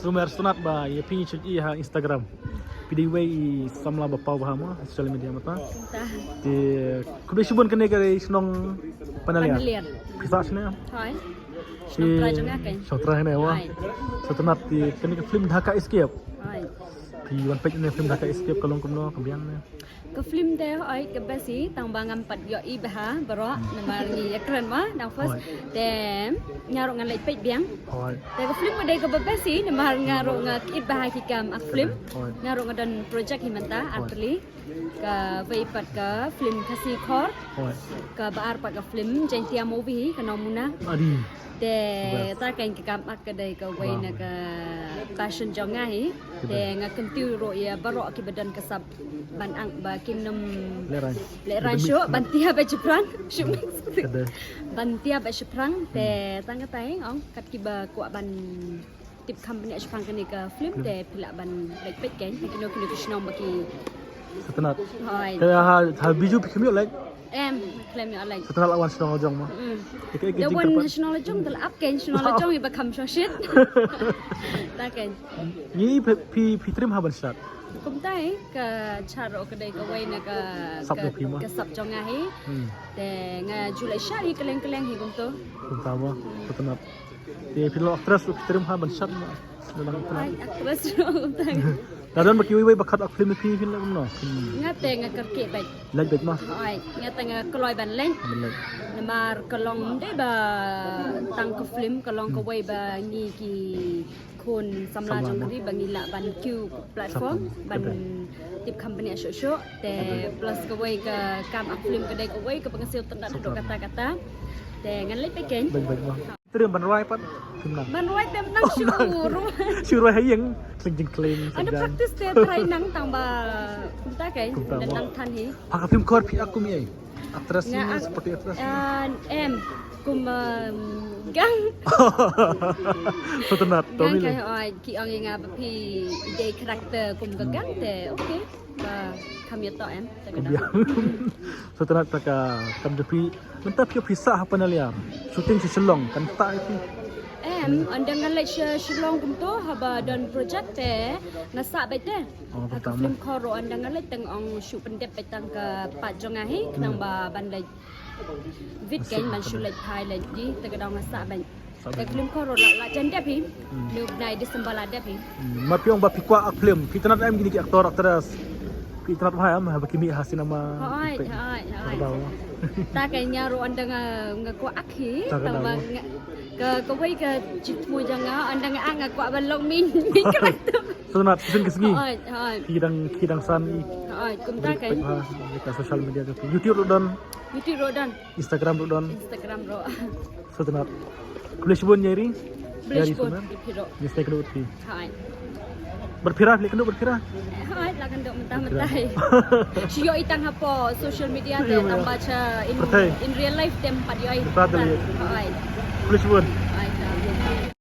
Sumer sunat ba ye pi chuli ha Instagram. Pidi wei samla ba pau bahama social media mata. Ti kudu shibun kene kare snong panalia. Pisa sne. Hai. Shotra janga kan. Shotra ne wa. Setunat ti kene film Dhaka Escape. Hai. Ti wan page ne film Dhaka Escape kalong kumno kambiang ne. Ke film deh ai ke basi tang bangam pat yo I bah baro namar ni ekran ma dang first dem nyaro ngan lek page biang. Oi. Te ke film deh ke basi namar ngaro ngak I bah ki kam ak film. Ngaro ngadan project himanta artli ke vai pat ke film kasi khor. Oi. Ke baar pat ke film jentia movie ke nomuna. Adi. Te ta kain ke kam ak ke dai ke wai na ke passion jonga hi. Te ngakan tiu ro ya baro ki badan kesab ban ang ba kim nam leran show bantia ba Jepang bantia ba Jepang te tang tai ong kat ki ba ko ban tip company Jepang kan ni ka film te pila ban like pet kan kino kino kino baki Setunat. hai Kaya ha biju pikmi like em claim ni alai setunat lawan snong ojong ma. the one national jong tel up kan national jong I become so shit ta kan Ni pi trim ha ban start. cũng tay ke charo ke dai ke wai na ke sap jonga hi te nga julai shari keleng keleng hi gum to Pertama, setunat. Ti film actress trim ha ban start ma. Dalam ai actress ro tay Dadan baki wei bakat ak film pi film kumno. nga te nga kerke bai Like bet ma. ai nga te nga kloi ban leng Like. namar kalong de ba tang ke film kalong ke wai ba ni ki kun samla jong ri bangila ban Q platform ban tip company show te plus ke wai ke kam ak film ke dai ke wai ke pengasil tendak dok kata-kata te ngan lek peken Baik ma. Trim ban rai pat film nang. ban wai tem nang syuru Syurai hayang jeng claim. ada praktis te try nang tang ba kunta kan dan nang than hi Pak film kor pi aku mi ai. Aktrisnya seperti aktris. em kum gang Setunat. gang kai oi ki ong nga ba pi ide karakter kum ga gang te okay ba kami to em ta Kambiang. Setunat taka kam depi mentap yo pisah apa nalia. Shooting si Selong kan tak itu. em andang ngalai shilong kum to haba don project te ngasa bai te Oh, aku pertama. film koro andang ngalai teng ong shoot pendep bai tang ke pat jonga hi nang ba ban lai vid kan ban shoot lai thai lai di te ga dong ngasa ban te film koro la jan dep hi lu nai December la dep hi Mat piong ba pikwa ak film. Fitnat em gini ki aktor aktris. Fitnat hai am ba kimi hasin nama. hai ta kai nya ro andang ngako akhi tang ba ke wei ke jitmu janga andang ngako ban long min karakter Setunat kisin kesegi. hai Kidang san i. kum ta kai Dekat social media tu. YouTube don, YouTube ro dan Instagram don. Instagram ro Setunat. Boleh sebut nyari. Bridge pun dipiro Ni saya kena uti. hai Berpirah, boleh kena berpirah. hai la kan dok mentah-mentah sio itang hapo social media te tang baca in real life tem pat yo ai Betul, hai Boleh sebut.